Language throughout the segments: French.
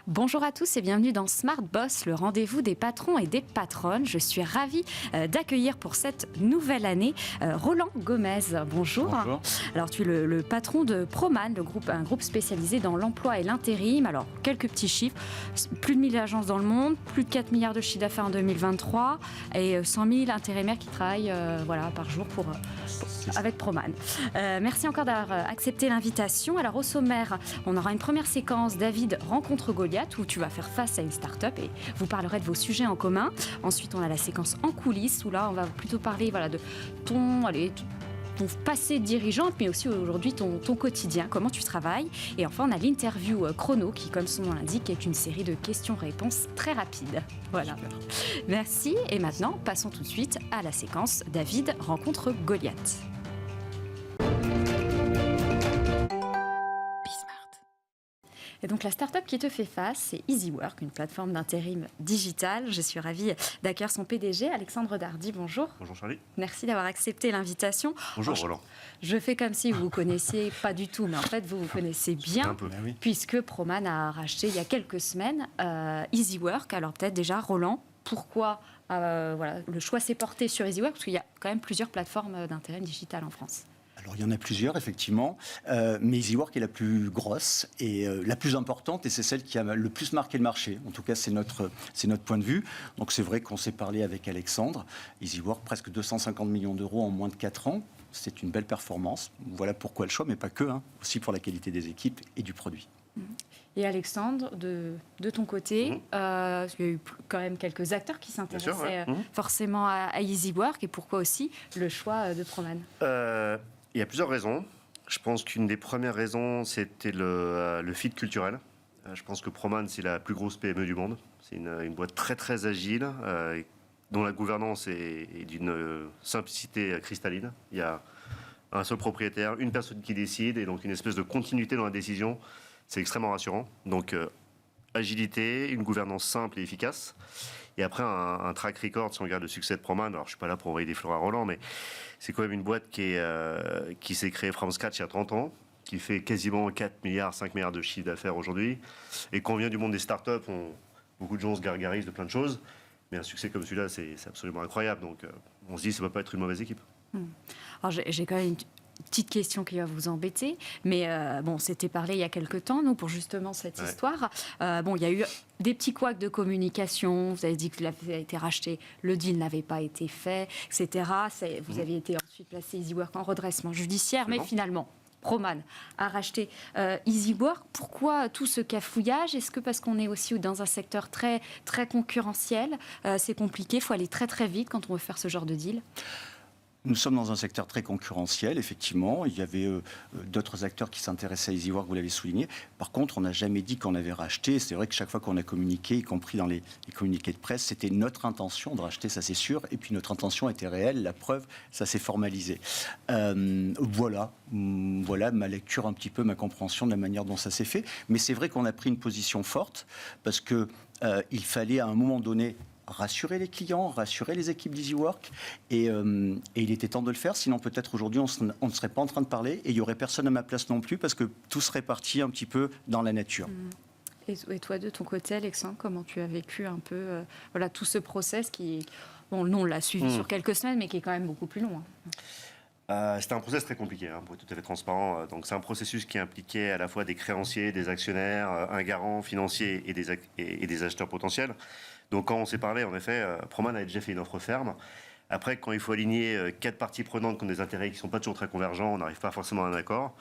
Bonjour à tous et bienvenue dans Smart Boss, le rendez-vous des patrons et des patronnes. Je suis ravie d'accueillir pour cette nouvelle année Roland Gomez. Bonjour. Bonjour. Alors tu es le patron de Proman, un groupe spécialisé dans l'emploi et l'intérim. Alors quelques petits chiffres, plus de 1000 agences dans le monde, plus de 4 milliards de chiffre d'affaires en 2023 et 100 000 intérimaires qui travaillent par jour avec Proman. Merci encore d'avoir accepté l'invitation. Alors au sommaire, on aura une première séquence David rencontre Goliath où tu vas faire face à une start-up et vous parlerez de vos sujets en commun. Ensuite, on a la séquence en coulisses où là, on va plutôt parler de ton passé de dirigeante, mais aussi aujourd'hui ton quotidien, comment tu travailles. Et enfin, on a l'interview chrono qui, comme son nom l'indique, est une série de questions-réponses très rapides. Voilà. Super. Merci. Et maintenant, passons tout de suite à la séquence David rencontre Goliath. Et donc la start-up qui te fait face, c'est EasyWork, une plateforme d'intérim digital. Je suis ravie d'accueillir son PDG, Alexandre Dardy. Bonjour. Bonjour Charlie. Merci d'avoir accepté l'invitation. Bonjour Roland. Je fais comme si vous ne connaissiez pas du tout, mais en fait vous connaissez bien, un peu. Puisque Proman a racheté il y a quelques semaines EasyWork. Alors peut-être déjà, Roland, pourquoi le choix s'est porté sur EasyWork? Parce qu'il y a quand même plusieurs plateformes d'intérim digital en France. Alors, il y en a plusieurs, effectivement, mais EasyWork est la plus grosse et la plus importante, et c'est celle qui a le plus marqué le marché. En tout cas, c'est notre point de vue. Donc, c'est vrai qu'on s'est parlé avec Alexandre. EasyWork, presque 250 millions d'euros en moins de 4 ans. C'est une belle performance. Voilà pourquoi le choix, mais pas que, aussi pour la qualité des équipes et du produit. Et Alexandre, de ton côté, parce qu'il y a eu quand même quelques acteurs qui s'intéressaient forcément à EasyWork, et pourquoi aussi le choix de Proman? Il y a plusieurs raisons. Je pense qu'une des premières raisons, c'était le fit culturel. Je pense que Proman, c'est la plus grosse PME du monde. C'est une boîte très très agile, dont la gouvernance est d'une simplicité cristalline. Il y a un seul propriétaire, une personne qui décide, et donc une espèce de continuité dans la décision. C'est extrêmement rassurant. Donc, agilité, une gouvernance simple et efficace. Et après, un track record, si on regarde le succès de Proman, alors je ne suis pas là pour envoyer des fleurs à Roland, mais c'est quand même une boîte qui s'est créée from scratch il y a 30 ans, qui fait quasiment 4 milliards, 5 milliards de chiffre d'affaires aujourd'hui. Et quand on vient du monde des startups, beaucoup de gens se gargarisent de plein de choses, mais un succès comme celui-là, c'est absolument incroyable. Donc, on se dit que ça ne va pas être une mauvaise équipe. Alors, j'ai quand même une petite question qui va vous embêter, mais c'était parlé il y a quelques temps, nous, pour justement cette histoire. Il y a eu des petits couacs de communication. Vous avez dit que vous avez été racheté, le deal n'avait pas été fait, etc. Vous aviez été ensuite placé EasyWork en redressement judiciaire, mais finalement, Proman a racheté EasyWork. Pourquoi tout ce cafouillage? Est-ce que parce qu'on est aussi dans un secteur très, très concurrentiel, c'est compliqué, il faut aller très très vite quand on veut faire ce genre de deal? Nous sommes dans un secteur très concurrentiel, effectivement. Il y avait d'autres acteurs qui s'intéressaient à EasyWork, vous l'avez souligné. Par contre, on n'a jamais dit qu'on avait racheté. C'est vrai que chaque fois qu'on a communiqué, y compris dans les communiqués de presse, c'était notre intention de racheter, ça c'est sûr. Et puis notre intention était réelle. La preuve, ça s'est formalisé. Voilà ma lecture un petit peu, ma compréhension de la manière dont ça s'est fait. Mais c'est vrai qu'on a pris une position forte parce que il fallait à un moment donné rassurer les clients, rassurer les équipes d'EasyWork, et il était temps de le faire, sinon peut-être aujourd'hui on ne serait pas en train de parler, et il n'y aurait personne à ma place non plus, parce que tout serait parti un petit peu dans la nature. Et toi, de ton côté, Alexandre, comment tu as vécu un peu tout ce process qui, nous on l'a suivi sur quelques semaines, mais qui est quand même beaucoup plus long. C'était un process très compliqué, pour être tout à fait transparent. Donc c'est un processus qui impliquait à la fois des créanciers, des actionnaires, un garant financier et des acheteurs potentiels. Donc quand on s'est parlé, en effet, Proman avait déjà fait une offre ferme. Après, quand il faut aligner 4 parties prenantes qui ont des intérêts qui ne sont pas toujours très convergents, on n'arrive pas forcément à un accord.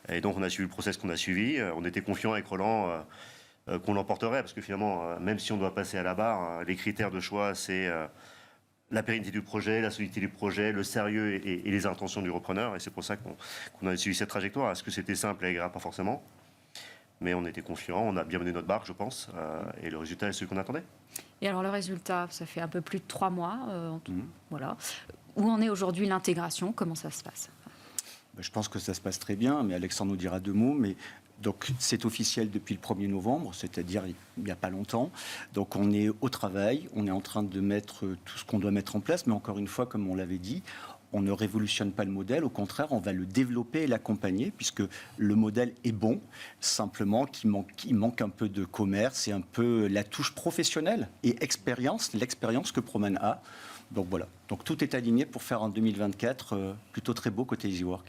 Et donc on a suivi le process qu'on a suivi. On était confiants avec Roland qu'on l'emporterait, parce que finalement, même si on doit passer à la barre, les critères de choix, c'est la pérennité du projet, la solidité du projet, le sérieux et les intentions du repreneur. Et c'est pour ça qu'on a suivi cette trajectoire. Est-ce que c'était simple et agréable? Pas forcément. Mais on était confiants, on a bien mené notre barque, je pense, et le résultat est celui qu'on attendait. Et alors le résultat, ça fait un peu plus de 3 mois, voilà. Où en est aujourd'hui l'intégration? Comment ça se passe? Je pense que ça se passe très bien, mais Alexandre nous dira 2 mots. Mais donc, c'est officiel depuis le 1er novembre, c'est-à-dire il n'y a pas longtemps. Donc, on est au travail, on est en train de mettre tout ce qu'on doit mettre en place. Mais encore une fois, comme on l'avait dit, on ne révolutionne pas le modèle. Au contraire, on va le développer et l'accompagner, puisque le modèle est bon. Simplement, il manque un peu de commerce et un peu la touche professionnelle et l'expérience que Proman a. Donc voilà. Donc tout est aligné pour faire un 2024 plutôt très beau côté EasyWork.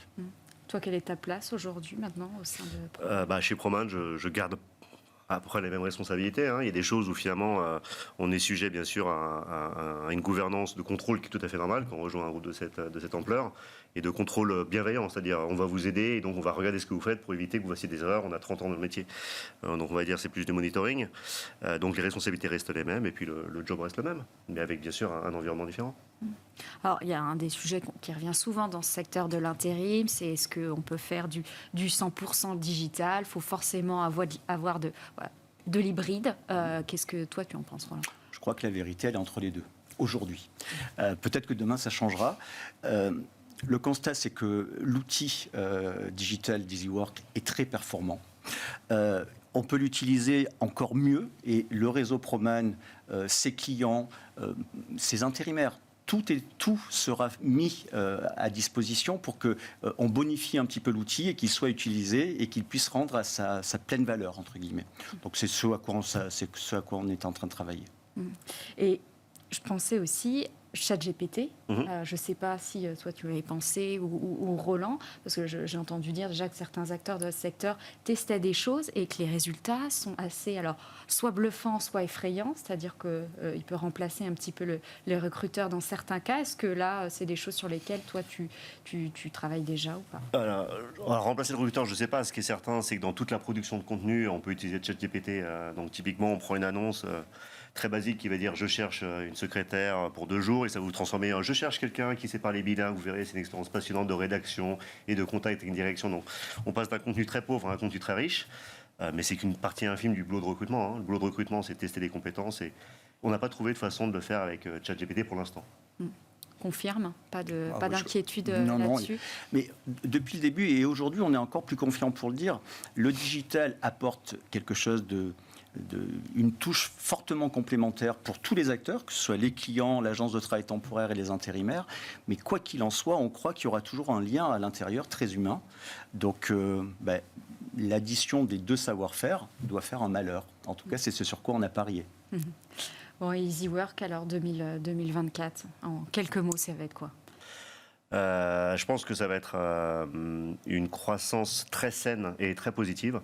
Toi, quelle est ta place aujourd'hui, maintenant, au sein de Proman? Chez Proman, je garde après les mêmes responsabilités. Il y a des choses où finalement on est sujet bien sûr à une gouvernance de contrôle qui est tout à fait normale quand on rejoint un groupe de cette ampleur, et de contrôle bienveillant, c'est-à-dire on va vous aider et donc on va regarder ce que vous faites pour éviter que vous fassiez des erreurs. On a 30 ans dans le métier, donc on va dire c'est plus du monitoring. Donc les responsabilités restent les mêmes et puis le job reste le même, mais avec bien sûr un environnement différent. Alors, il y a un des sujets qui revient souvent dans ce secteur de l'intérim, c'est est-ce qu'on peut faire du 100% digital? Il faut forcément avoir de l'hybride. Qu'est-ce que toi, tu en penses, Roland? Je crois que la vérité, elle est entre les deux, aujourd'hui. Peut-être que demain, ça changera. Le constat, c'est que l'outil digital d'EasyWork est très performant. On peut l'utiliser encore mieux, et le réseau Proman, ses clients, ses intérimaires, tout sera mis à disposition pour qu'on bonifie un petit peu l'outil et qu'il soit utilisé et qu'il puisse rendre à sa pleine valeur, entre guillemets. Donc c'est ce à quoi on est en train de travailler. Et je pensais aussi ChatGPT. Je ne sais pas si toi tu avais pensé ou Roland, parce que j'ai entendu dire déjà que certains acteurs de ce secteur testaient des choses et que les résultats sont assez, alors, soit bluffants, soit effrayants, c'est-à-dire qu'il peut remplacer un petit peu les recruteurs dans certains cas. Est-ce que là, c'est des choses sur lesquelles toi tu travailles déjà ou pas? Alors, remplacer le recruteur, je ne sais pas. Ce qui est certain, c'est que dans toute la production de contenu, on peut utiliser ChatGPT. Donc typiquement, on prend une annonce très basique qui va dire je cherche une secrétaire pour 2 jours, et ça va vous transformer en je cherche quelqu'un qui sait parler bilingue. Vous verrez, c'est une expérience passionnante de rédaction et de contact avec une direction. Donc on passe d'un contenu très pauvre à un contenu très riche, mais c'est qu'une partie infime du boulot de recrutement. Le boulot de recrutement, c'est tester des compétences, et on n'a pas trouvé de façon de le faire avec ChatGPT pour l'instant. Confirme, pas d'inquiétude non, là-dessus. Mais depuis le début et aujourd'hui, on est encore plus confiant pour le dire. Le digital apporte quelque chose une touche fortement complémentaire pour tous les acteurs, que ce soit les clients, l'agence de travail temporaire et les intérimaires. Mais quoi qu'il en soit, on croit qu'il y aura toujours un lien à l'intérieur très humain. Donc, l'addition des 2 savoir-faire doit faire un malheur. En tout cas, c'est ce sur quoi on a parié. Bon, EasyWork, alors 2024, en quelques mots, ça va être quoi? Je pense que ça va être une croissance très saine et très positive.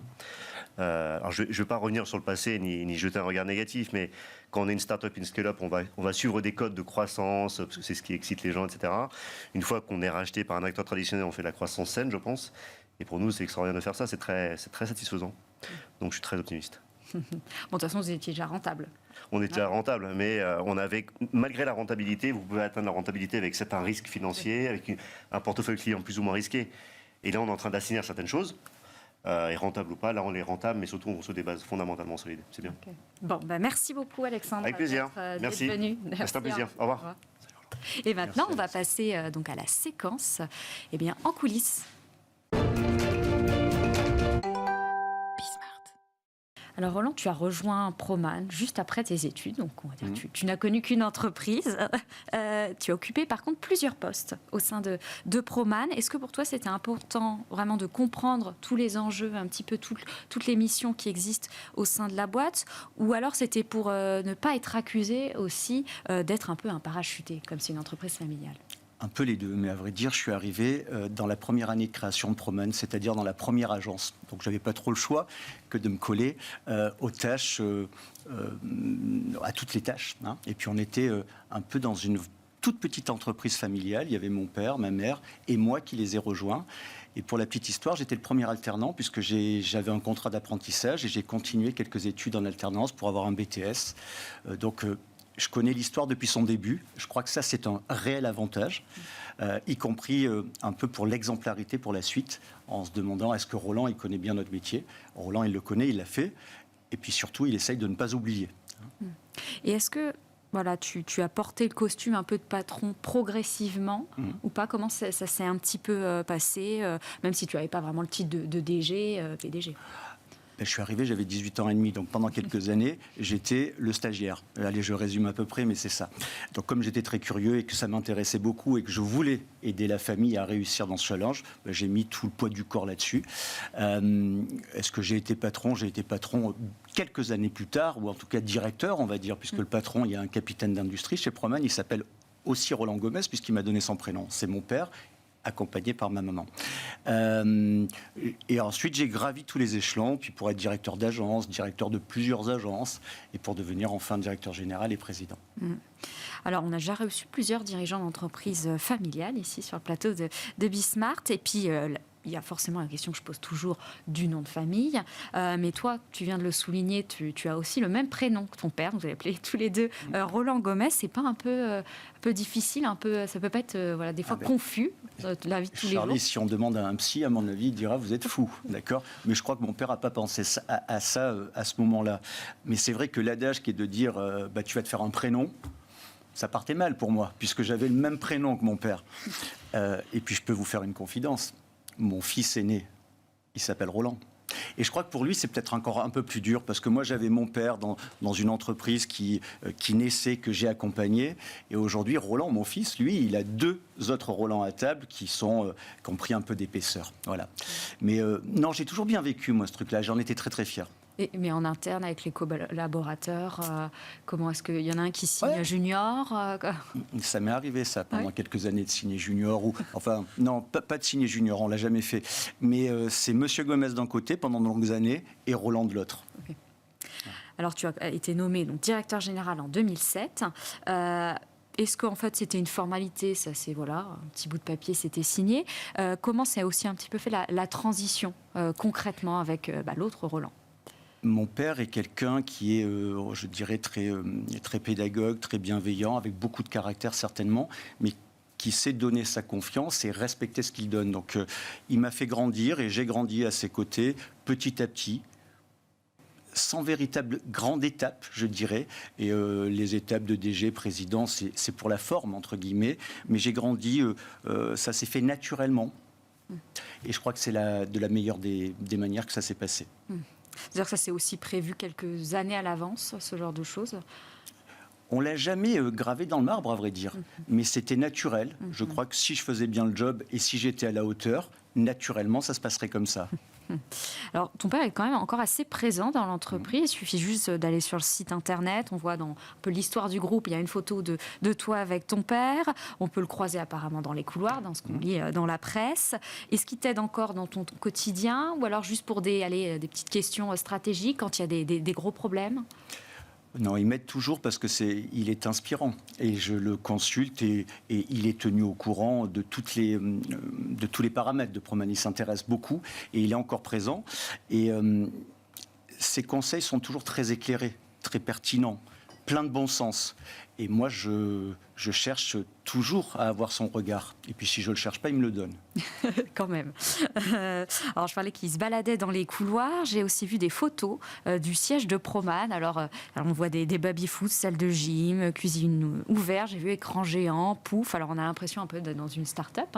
Alors je ne vais pas revenir sur le passé ni jeter un regard négatif, mais quand on est une start-up, une scale-up, on va suivre des codes de croissance, parce que c'est ce qui excite les gens, etc. Une fois qu'on est racheté par un acteur traditionnel, on fait de la croissance saine, je pense. Et pour nous, c'est extraordinaire de faire ça, c'est très satisfaisant. Donc je suis très optimiste. Bon, de toute façon, vous étiez déjà rentable. On est déjà rentable, mais malgré la rentabilité, vous pouvez atteindre la rentabilité avec certains risques financiers, avec un portefeuille client plus ou moins risqué. Et là, on est en train d'assainir certaines choses. Et rentable ou pas, là on est rentable, mais surtout on reçoit des bases fondamentalement solides. C'est bien. Okay. Bon, merci beaucoup Alexandre. Avec plaisir. Merci. Venu. C'est un plaisir. Au revoir. Et maintenant, on va passer donc à la séquence en coulisses. Alors Roland, tu as rejoint Proman juste après tes études, donc on va dire tu n'as connu qu'une entreprise. Tu as occupé par contre plusieurs postes au sein de Proman. Est-ce que pour toi c'était important vraiment de comprendre tous les enjeux, un petit peu toutes les missions qui existent au sein de la boîte, ou alors c'était pour ne pas être accusé aussi d'être un peu un parachuté, comme c'est une entreprise familiale? Un peu les deux, mais à vrai dire, je suis arrivé dans la première année de création de Proman, c'est-à-dire dans la première agence. Donc, je n'avais pas trop le choix que de me coller aux tâches, à toutes les tâches. Et puis, on était un peu dans une toute petite entreprise familiale. Il y avait mon père, ma mère et moi qui les ai rejoints. Et pour la petite histoire, j'étais le premier alternant puisque j'avais un contrat d'apprentissage et j'ai continué quelques études en alternance pour avoir un BTS. Je connais l'histoire depuis son début. Je crois que ça, c'est un réel avantage, y compris un peu pour l'exemplarité pour la suite, en se demandant est-ce que Roland, il connaît bien notre métier? Roland, il le connaît, il l'a fait. Et puis surtout, il essaye de ne pas oublier. Et est-ce que voilà, tu as porté le costume un peu de patron progressivement ou pas? Comment ça s'est un petit peu passé, même si tu n'avais pas vraiment le titre de DG, PDG? Je suis arrivé, j'avais 18 ans et demi, donc pendant quelques années, j'étais le stagiaire. Allez, je résume à peu près, mais c'est ça. Donc comme j'étais très curieux et que ça m'intéressait beaucoup et que je voulais aider la famille à réussir dans ce challenge, j'ai mis tout le poids du corps là-dessus. Est-ce que j'ai été patron? J'ai été patron quelques années plus tard, ou en tout cas directeur, on va dire, puisque le patron, il y a un capitaine d'industrie chez Proman, il s'appelle aussi Roland Gomez, puisqu'il m'a donné son prénom. C'est mon père, accompagné par ma maman. Et ensuite, j'ai gravi tous les échelons, puis pour être directeur d'agence, directeur de plusieurs agences, et pour devenir enfin directeur général et président. Alors, on a déjà reçu plusieurs dirigeants d'entreprises familiales ici sur le plateau de Bismart, et puis il y a forcément la question que je pose toujours du nom de famille. Mais toi, tu viens de le souligner, tu as aussi le même prénom que ton père. Vous avez appelé tous les deux Roland Gomez. C'est pas un peu difficile, ça peut pas être des fois confus la vie de tous les jours. Charlie, si on demande à un psy, à mon avis, il dira vous êtes fou, d'accord. Mais je crois que mon père n'a pas pensé à ça à ce moment-là. Mais c'est vrai que l'adage qui est de dire tu vas te faire un prénom. Ça partait mal pour moi, puisque j'avais le même prénom que mon père. Et puis je peux vous faire une confidence. Mon fils aîné, il s'appelle Roland. Et je crois que pour lui, c'est peut-être encore un peu plus dur, parce que moi, j'avais mon père dans une entreprise qui naissait, que j'ai accompagné. Et aujourd'hui, Roland, mon fils, lui, il a 2 autres Roland à table qui ont pris un peu d'épaisseur. Voilà. Mais non, j'ai toujours bien vécu, moi, ce truc-là. J'en étais très, très fier. Mais en interne, avec les collaborateurs, comment est-ce qu'il y en a un qui signe junior Ça m'est arrivé, ça, pendant quelques années, de signer junior. Enfin, non, pas de signer junior, on ne l'a jamais fait. Mais c'est Monsieur Gomez d'un côté, pendant de longues années, et Roland de l'autre. Okay. Alors, tu as été nommé directeur général en 2007. Est-ce qu'en fait, c'était une formalité? Ça, c'est un petit bout de papier, c'était signé. Comment ça a aussi un petit peu fait la transition, concrètement, avec l'autre Roland? Mon père est quelqu'un qui est, je dirais, très pédagogue, très bienveillant, avec beaucoup de caractère certainement, mais qui sait donner sa confiance et respecter ce qu'il donne. Donc, il m'a fait grandir et j'ai grandi à ses côtés petit à petit, sans véritable grande étape, je dirais. Et les étapes de DG, président, c'est pour la forme, entre guillemets. Mais j'ai grandi, ça s'est fait naturellement. Et je crois que c'est de la meilleure des manières que ça s'est passé. C'est-à-dire que ça s'est aussi prévu quelques années à l'avance, ce genre de choses? On ne l'a jamais gravé dans le marbre, à vrai dire. Mais c'était naturel. Je crois que si je faisais bien le job et si j'étais à la hauteur, naturellement, ça se passerait comme ça. Alors, ton père est quand même encore assez présent dans l'entreprise. Il suffit juste d'aller sur le site internet. On voit dans un peu l'histoire du groupe. Il y a une photo de toi avec ton père. On peut le croiser apparemment dans les couloirs, dans ce qu'on lit dans la presse. Est-ce qu'il t'aide encore dans ton quotidien, ou alors juste pour des petites questions stratégiques quand il y a des gros problèmes? Non, il m'aide toujours parce il est inspirant et je le consulte et il est tenu au courant de tous les paramètres de Proman. Il s'intéresse beaucoup et il est encore présent. Et ses conseils sont toujours très éclairés, très pertinents, plein de bon sens. Et moi, je cherche toujours à avoir son regard. Et puis, si je ne le cherche pas, il me le donne. Quand même. Alors, je parlais qu'il se baladait dans les couloirs. J'ai aussi vu des photos du siège de Proman. Alors on voit des baby-foot, salle de gym, cuisine ouverte. J'ai vu écran géant, pouf. Alors, on a l'impression un peu d'être dans une start-up,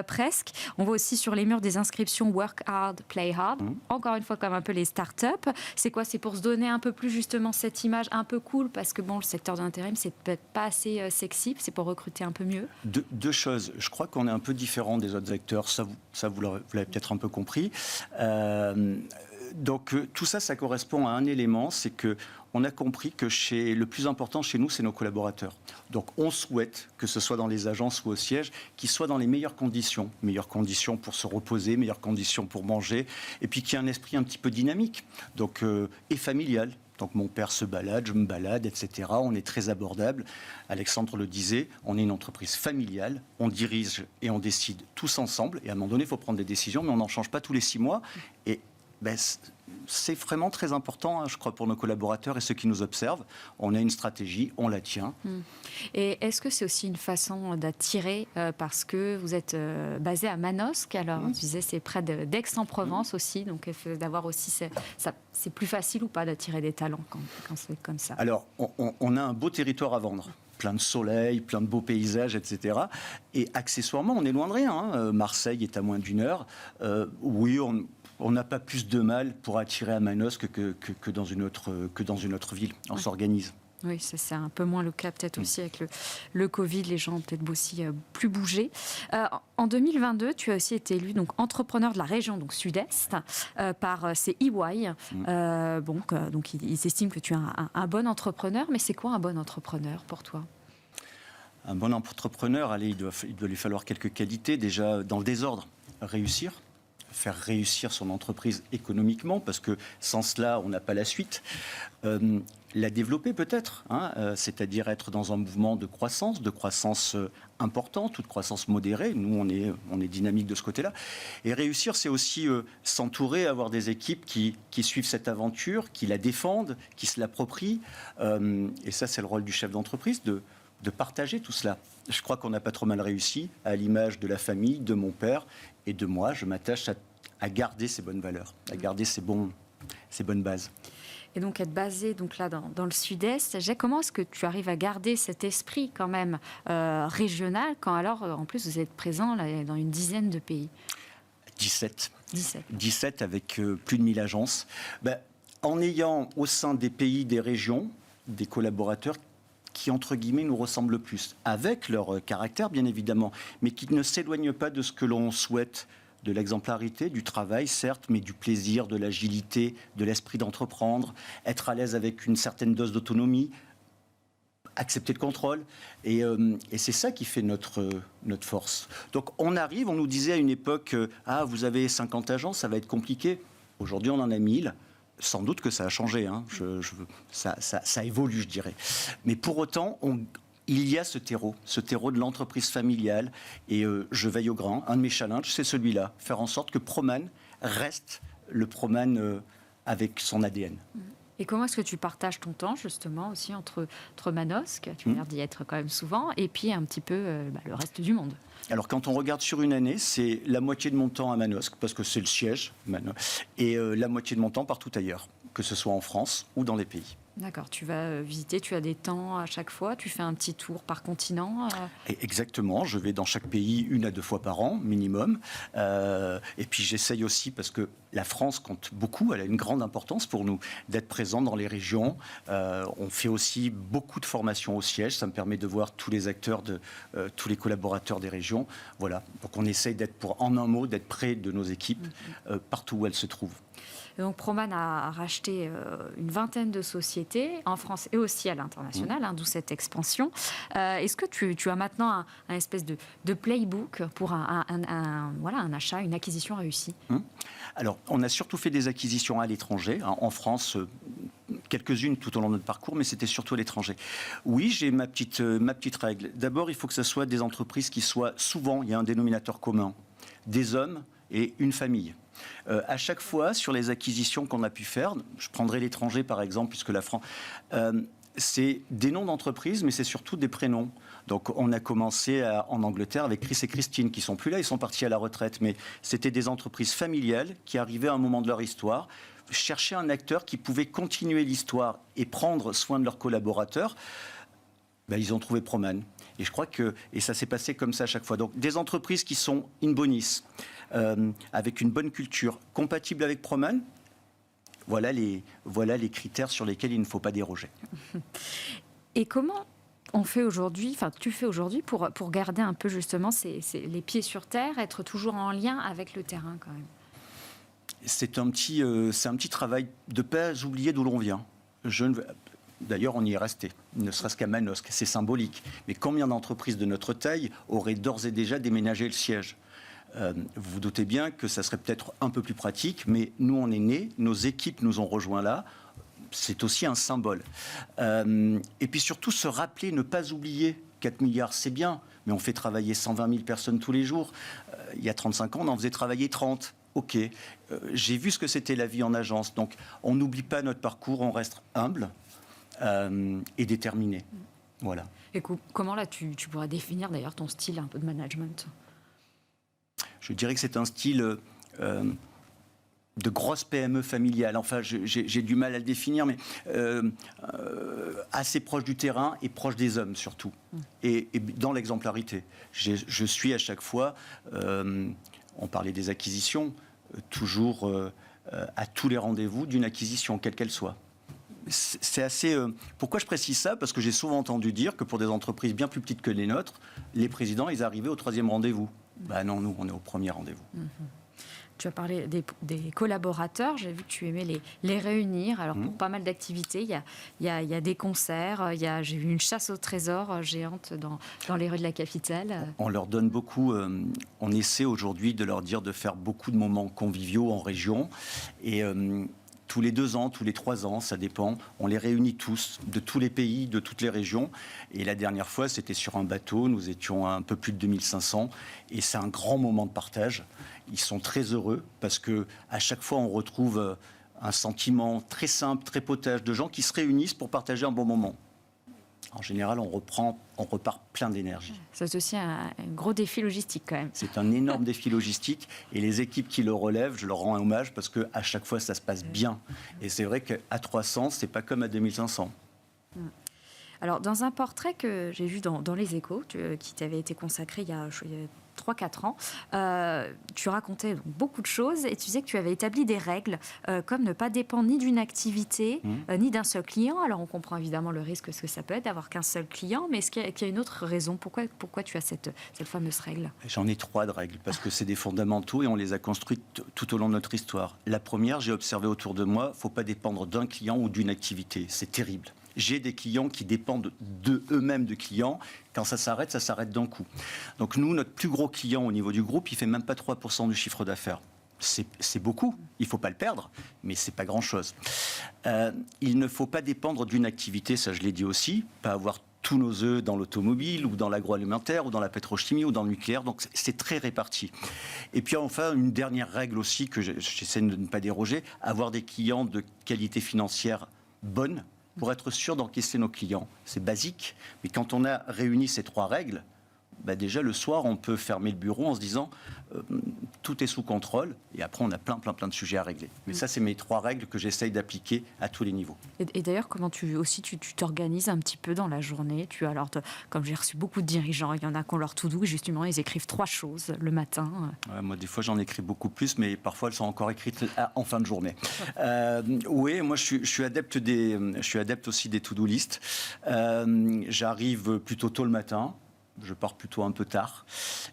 presque. On voit aussi sur les murs des inscriptions Work hard, play hard. Encore une fois, comme un peu les start-up. C'est quoi? C'est pour se donner un peu plus, justement, cette image un peu cool, parce que, le secteur de l'intérim, c'est peut-être pas assez sexy. C'est pour recruter un peu mieux. Deux choses. Je crois qu'on est un peu différent des autres acteurs. Ça vous l'avez peut-être un peu compris. Donc, tout ça, ça correspond à un élément, c'est qu'on a compris que le plus important chez nous, c'est nos collaborateurs. Donc, on souhaite, que ce soit dans les agences ou au siège, qu'ils soient dans les meilleures conditions. Meilleures conditions pour se reposer, meilleures conditions pour manger, et puis qu'il y ait un esprit un petit peu dynamique, donc, et familial. Donc mon père se balade, je me balade, etc. On est très abordable. Alexandre le disait, on est une entreprise familiale, on dirige et on décide tous ensemble. Et à un moment donné, il faut prendre des décisions, mais on n'en change pas tous les 6 mois. Et C'est vraiment très important, je crois, pour nos collaborateurs et ceux qui nous observent. On a une stratégie, on la tient. Et est-ce que c'est aussi une façon d'attirer, parce que vous êtes basé à Manosque, alors tu disais c'est près d'Aix-en-Provence aussi, donc d'avoir aussi, c'est plus facile ou pas d'attirer des talents quand c'est comme ça? Alors, on a un beau territoire à vendre. Plein de soleil, plein de beaux paysages, etc. Et accessoirement, on est loin de rien. Hein. Marseille est à moins d'1 heure. Oui, on n'a pas plus de mal pour attirer à Manosque que dans une autre ville. On s'organise. Oui, c'est un peu moins le cas peut-être aussi avec le Covid. Les gens ont peut-être aussi plus bougé. En 2022, tu as aussi été élu donc, entrepreneur de la région donc Sud-Est par EY. Donc ils estiment que tu es un bon entrepreneur. Mais c'est quoi un bon entrepreneur pour toi? Un bon entrepreneur, allez, il doit lui falloir quelques qualités. Déjà, dans le désordre, réussir. Faire réussir son entreprise économiquement, parce que sans cela, on n'a pas la suite. La développer peut-être, c'est-à-dire être dans un mouvement de croissance importante ou de croissance modérée. Nous, on est dynamique de ce côté-là. Et réussir, c'est aussi s'entourer, avoir des équipes qui suivent cette aventure, qui la défendent, qui se l'approprient. Et ça, c'est le rôle du chef d'entreprise, de partager tout cela. Je crois qu'on n'a pas trop mal réussi, à l'image de la famille, de mon père et de moi. Je m'attache à garder ces bonnes valeurs, à garder ces bonnes bases. Et donc être basé donc là dans le Sud-Est, comment est-ce que tu arrives à garder cet esprit quand même régional quand alors en plus vous êtes présent là, dans une dizaine de pays? 17 avec plus de 1000 agences. En ayant au sein des pays, des régions, des collaborateurs qui, entre guillemets, nous ressemblent le plus, avec leur caractère, bien évidemment, mais qui ne s'éloignent pas de ce que l'on souhaite, de l'exemplarité, du travail, certes, mais du plaisir, de l'agilité, de l'esprit d'entreprendre, être à l'aise avec une certaine dose d'autonomie, accepter le contrôle. Et c'est ça qui fait notre force. Donc, on nous disait à une époque, vous avez 50 agences, ça va être compliqué. Aujourd'hui, on en a 1000. Sans doute que ça a changé, ça évolue, je dirais. Mais pour autant, il y a ce terreau de l'entreprise familiale, et je veille au grand. Un de mes challenges, c'est celui-là, faire en sorte que Proman reste le Proman avec son ADN. Et comment est-ce que tu partages ton temps, justement, aussi entre Manosque, tu as l'air d'y être quand même souvent, et puis un petit peu le reste du monde? Alors, quand on regarde sur une année, c'est la moitié de mon temps à Manosque, parce que c'est le siège, et la moitié de mon temps partout ailleurs, que ce soit en France ou dans les pays. D'accord, tu vas visiter, tu as des temps à chaque fois, tu fais un petit tour par continent Exactement, je vais dans chaque pays 1 à 2 fois par an, minimum. Et puis j'essaye aussi, parce que la France compte beaucoup, elle a une grande importance pour nous, d'être présent dans les régions. On fait aussi beaucoup de formations au siège, ça me permet de voir tous les acteurs, tous les collaborateurs des régions. Voilà, donc on essaye en un mot, d'être près de nos équipes, partout où elles se trouvent. Et donc Proman a racheté une vingtaine de sociétés en France et aussi à l'international, d'où cette expansion. Est-ce que tu as maintenant un espèce de playbook pour un achat, une acquisition réussie? Alors, on a surtout fait des acquisitions à l'étranger, en France, quelques-unes tout au long de notre parcours, mais c'était surtout à l'étranger. Oui, j'ai ma petite règle. D'abord, il faut que ce soit des entreprises qui soient souvent, il y a un dénominateur commun, des hommes et une famille. À chaque fois, sur les acquisitions qu'on a pu faire, je prendrai l'étranger par exemple, puisque la France, c'est des noms d'entreprises, mais c'est surtout des prénoms. Donc on a commencé en Angleterre avec Chris et Christine, qui sont plus là, ils sont partis à la retraite, mais c'était des entreprises familiales qui arrivaient à un moment de leur histoire, cherchaient un acteur qui pouvait continuer l'histoire et prendre soin de leurs collaborateurs. Ils ont trouvé Proman. Et je crois et ça s'est passé comme ça à chaque fois. Donc des entreprises qui sont in bonis, avec une bonne culture, compatibles avec Proman, voilà les critères sur lesquels il ne faut pas déroger. Et comment on fait aujourd'hui, tu fais aujourd'hui pour garder un peu justement les pieds sur terre, être toujours en lien avec le terrain quand même? C'est un petit travail de ne pas oublier d'où l'on vient. D'ailleurs, on y est resté, ne serait-ce qu'à Manosque, c'est symbolique. Mais combien d'entreprises de notre taille auraient d'ores et déjà déménagé le siège ? Vous vous doutez bien que ça serait peut-être un peu plus pratique, mais nous, on est nés, nos équipes nous ont rejoints là. C'est aussi un symbole. Et puis surtout, se rappeler, ne pas oublier 4 milliards, c'est bien, mais on fait travailler 120 000 personnes tous les jours. Il y a 35 ans, on en faisait travailler 30. ok, j'ai vu ce que c'était la vie en agence. Donc, on n'oublie pas notre parcours, on reste humble et déterminé. Voilà. Et comment là, tu pourrais définir d'ailleurs ton style un peu de management? Je dirais que c'est un style de grosse PME familiale. Enfin, j'ai du mal à le définir, mais assez proche du terrain et proche des hommes surtout. Et dans l'exemplarité. Je suis à chaque fois, on parlait des acquisitions, toujours à tous les rendez-vous d'une acquisition, quelle qu'elle soit. C'est assez. Pourquoi je précise ça? Parce que j'ai souvent entendu dire que pour des entreprises bien plus petites que les nôtres, les présidents, ils arrivaient au 3e rendez-vous. Ben non, nous, on est au 1er rendez-vous. Tu as parlé des collaborateurs. J'ai vu que tu aimais les réunir. Alors, pour pas mal d'activités, il y a des concerts. J'ai vu une chasse au trésor géante dans les rues de la capitale. On leur donne beaucoup. On essaie aujourd'hui de leur dire de faire beaucoup de moments conviviaux en région. Et tous les 2 ans, tous les 3 ans, ça dépend. On les réunit tous, de tous les pays, de toutes les régions. Et la dernière fois, c'était sur un bateau. Nous étions un peu plus de 2500. Et c'est un grand moment de partage. Ils sont très heureux parce qu'à chaque fois, on retrouve un sentiment très simple, très potage de gens qui se réunissent pour partager un bon moment. En général, on repart plein d'énergie. C'est aussi un gros défi logistique quand même. C'est un énorme défi logistique et les équipes qui le relèvent, je leur rends un hommage parce qu'à chaque fois, ça se passe bien. Et c'est vrai qu'à 300, c'est pas comme à 2500. Alors, dans un portrait que j'ai vu dans Les Échos, qui t'avait été consacré il y a 3-4 ans, tu racontais donc beaucoup de choses et tu disais que tu avais établi des règles comme ne pas dépendre ni d'une activité ni d'un seul client. Alors on comprend évidemment le risque que ça peut être d'avoir qu'un seul client, mais est-ce qu'il y a une autre raison? Pourquoi tu as cette fameuse règle? J'en ai 3 de règles parce que c'est des fondamentaux et on les a construites tout au long de notre histoire. La première, j'ai observé autour de moi, il ne faut pas dépendre d'un client ou d'une activité. C'est terrible. J'ai des clients qui dépendent d'eux-mêmes de clients. Quand ça s'arrête d'un coup. Donc nous, notre plus gros client au niveau du groupe, il ne fait même pas 3% du chiffre d'affaires. C'est beaucoup, il ne faut pas le perdre, mais ce n'est pas grand-chose. Il ne faut pas dépendre d'une activité, ça je l'ai dit aussi, pas avoir tous nos œufs dans l'automobile ou dans l'agroalimentaire ou dans la pétrochimie ou dans le nucléaire, donc c'est très réparti. Et puis enfin, une dernière règle aussi que j'essaie de ne pas déroger, avoir des clients de qualité financière bonne, pour être sûr d'encaisser nos clients. C'est basique, mais quand on a réuni ces 3 règles, déjà le soir, on peut fermer le bureau en se disant tout est sous contrôle, et après on a plein de sujets à régler. Mais ça, c'est mes 3 règles que j'essaye d'appliquer à tous les niveaux. Et d'ailleurs, comment tu t'organises un petit peu dans la journée? Comme j'ai reçu beaucoup de dirigeants, il y en a qui ont leur to-do, justement, ils écrivent 3 choses le matin. Ouais, moi, des fois, j'en écris beaucoup plus, mais parfois, elles sont encore écrites en fin de journée. Oui, moi, je suis adepte aussi des to-do list. J'arrive plutôt tôt le matin. Je pars plutôt un peu tard.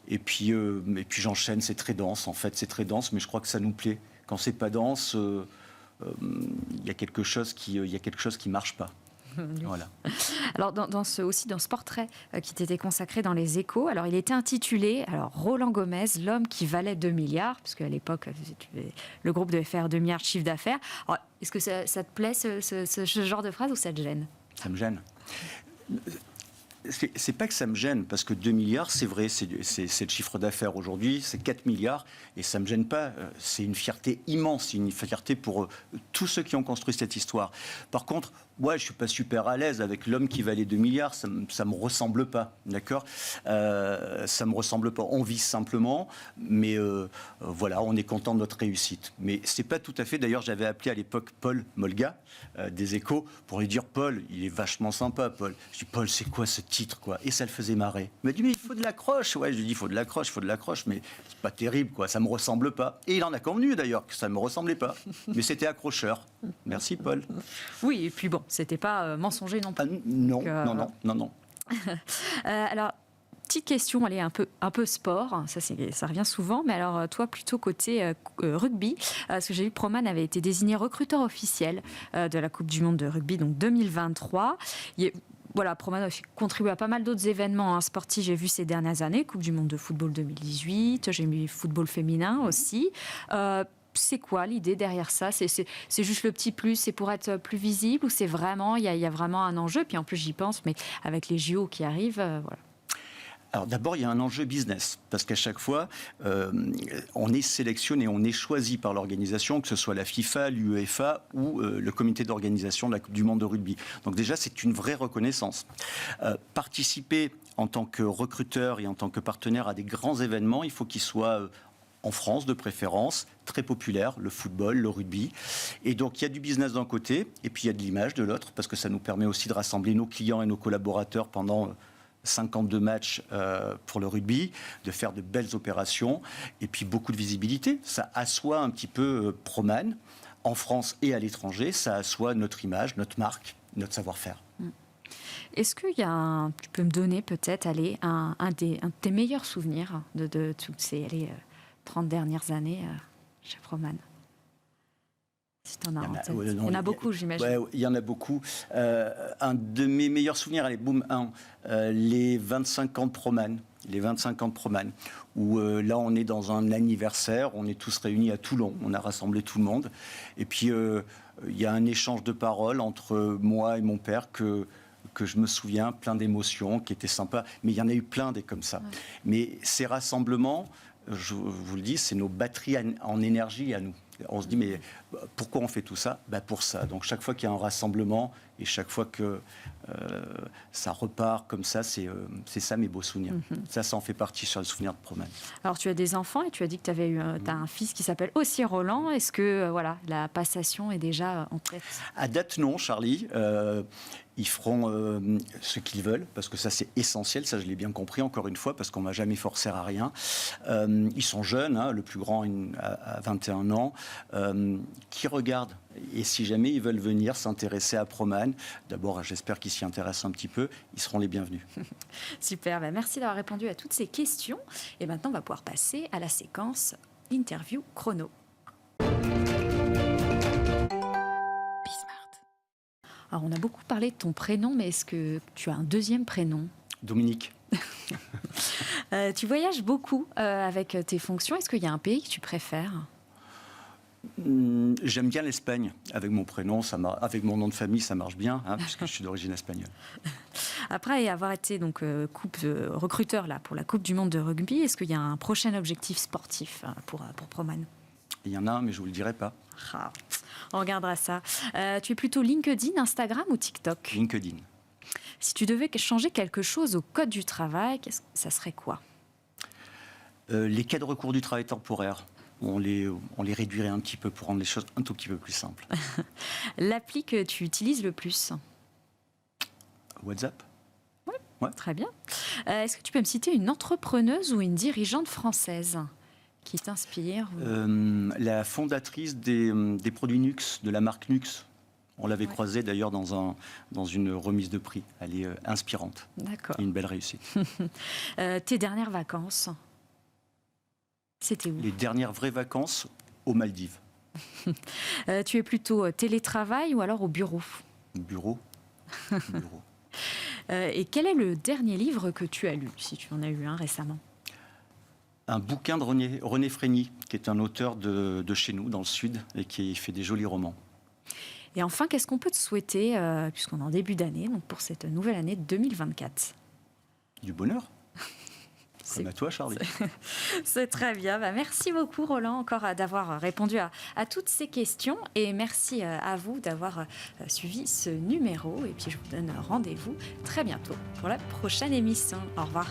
Et puis j'enchaîne, c'est très dense, en fait. C'est très dense, mais je crois que ça nous plaît. Quand c'est pas dense, il y a quelque chose qui marche pas. Voilà. Alors, dans ce portrait qui t'était consacré dans Les Échos, alors il était intitulé Roland Gomez, l'homme qui valait 2 milliards, parce qu'à l'époque, le groupe devait faire 2 milliards de chiffre d'affaires. Alors, est-ce que ça te plaît, ce genre de phrase, ou ça te gêne? Ça me gêne. C'est pas que ça me gêne, parce que 2 milliards, c'est vrai, c'est le chiffre d'affaires aujourd'hui, c'est 4 milliards, et ça me gêne pas. C'est une fierté immense, c'est une fierté pour tous ceux qui ont construit cette histoire. Par contre, moi, je suis pas super à l'aise avec l'homme qui valait 2 milliards, ça me ressemble pas, d'accord? Ça me ressemble pas. On vit simplement, mais voilà, on est content de notre réussite. Mais c'est pas tout à fait. D'ailleurs, j'avais appelé à l'époque Paul Molga des Échos pour lui dire, Paul, il est vachement sympa, Paul. Je dis, Paul, c'est quoi ce titre, quoi? Et ça le faisait marrer. Il m'a dit, mais il faut de l'accroche. Ouais, je lui dis, il faut de l'accroche, mais c'est pas terrible, quoi. Ça me ressemble pas. Et il en a convenu d'ailleurs que ça me ressemblait pas, mais c'était accrocheur. Merci, Paul. Oui, et puis bon, c'était pas mensonger non plus. Non. Alors, petite question, allez, un peu sport, ça revient souvent, mais alors toi plutôt côté rugby, parce que j'ai vu que Proman avait été désigné recruteur officiel de la Coupe du Monde de rugby, donc 2023. Voilà, Proman a contribué à pas mal d'autres événements sportifs, j'ai vu ces dernières années, Coupe du Monde de football 2018, j'ai mis football féminin aussi. C'est quoi l'idée derrière ça? C'est juste le petit plus, c'est pour être plus visible, ou c'est vraiment, il y a vraiment un enjeu? Puis en plus j'y pense, mais avec les JO qui arrivent, voilà. Alors d'abord, il y a un enjeu business, parce qu'à chaque fois, on est sélectionné, on est choisi par l'organisation, que ce soit la FIFA, l'UEFA ou le comité d'organisation de la Coupe du Monde de rugby. Donc déjà, c'est une vraie reconnaissance. Participer en tant que recruteur et en tant que partenaire à des grands événements, il faut qu'ils soient en France de préférence, très populaire, le football, le rugby. Et donc il y a du business d'un côté, et puis il y a de l'image de l'autre, parce que ça nous permet aussi de rassembler nos clients et nos collaborateurs pendant 52 matchs pour le rugby, de faire de belles opérations, et puis beaucoup de visibilité. Ça assoit un petit peu Proman, en France et à l'étranger, ça assoit notre image, notre marque, notre savoir-faire. Est-ce qu'il y a tu peux me donner peut-être un de tes meilleurs souvenirs de toutes ces 30 dernières années chez Proman? Si tu en as en tête. Il y en a beaucoup, j'imagine. Ouais, il y en a beaucoup. Un de mes meilleurs souvenirs, allez, boum, les 25 ans de Proman. Les 25 ans de Proman, où là, on est dans un anniversaire, on est tous réunis à Toulon, on a rassemblé tout le monde. Et puis, il y a un échange de paroles entre moi et mon père que je me souviens, plein d'émotions, qui étaient sympas. Mais il y en a eu plein des comme ça. Ouais. Mais ces rassemblements, je vous le dis, c'est nos batteries en énergie à nous. On se dit, mais pourquoi on fait tout ça? Pour ça. Donc chaque fois qu'il y a un rassemblement et chaque fois que ça repart comme ça, c'est ça mes beaux souvenirs. Ça en fait partie sur les souvenirs de Proman. Alors tu as des enfants et tu as dit que tu avais t'as un fils qui s'appelle aussi Roland. Est-ce que la passation est déjà en tête? À date, non, Charlie. Ils feront ce qu'ils veulent, parce que ça c'est essentiel, ça je l'ai bien compris encore une fois, parce qu'on ne m'a jamais forcé à rien. Ils sont jeunes, hein, le plus grand a 21 ans, qui regardent. Et si jamais ils veulent venir s'intéresser à Proman, d'abord j'espère qu'ils s'y intéressent un petit peu, ils seront les bienvenus. Super, merci d'avoir répondu à toutes ces questions. Et maintenant on va pouvoir passer à la séquence interview chrono. Alors, on a beaucoup parlé de ton prénom, mais est-ce que tu as un deuxième prénom? Dominique. Tu voyages beaucoup avec tes fonctions. Est-ce qu'il y a un pays que tu préfères? J'aime bien l'Espagne. Avec mon prénom, avec mon nom de famille, ça marche bien, hein, puisque je suis d'origine espagnole. Après avoir été donc recruteur là, pour la Coupe du Monde de rugby, est-ce qu'il y a un prochain objectif sportif pour Proman? Il y en a un, mais je ne vous le dirai pas. On regardera ça. Tu es plutôt LinkedIn, Instagram ou TikTok? LinkedIn. Si tu devais changer quelque chose au code du travail, ça serait quoi? Les cas de recours du travail temporaire. On les réduirait un petit peu pour rendre les choses un tout petit peu plus simples. L'appli que tu utilises le plus? WhatsApp. Oui, ouais. Très bien. Est-ce que tu peux me citer une entrepreneuse ou une dirigeante française qui t'inspire? La fondatrice des produits Nux, de la marque Nux. On l'avait croisée d'ailleurs dans une remise de prix. Elle est inspirante. D'accord. Et une belle réussite. Tes dernières vacances, c'était où? Les dernières vraies vacances aux Maldives. Tu es plutôt télétravail ou alors au bureau? Bureau. Bureau. Et quel est le dernier livre que tu as lu, si tu en as eu un récemment? Un bouquin de René Frény, qui est un auteur de chez nous, dans le Sud, et qui fait des jolis romans. Et enfin, qu'est-ce qu'on peut te souhaiter, puisqu'on est en début d'année, donc pour cette nouvelle année 2024? Du bonheur. Comme à toi, Charlie. C'est très bien. Merci beaucoup, Roland, encore d'avoir répondu à toutes ces questions. Et merci à vous d'avoir suivi ce numéro. Et puis, je vous donne rendez-vous très bientôt pour la prochaine émission. Au revoir.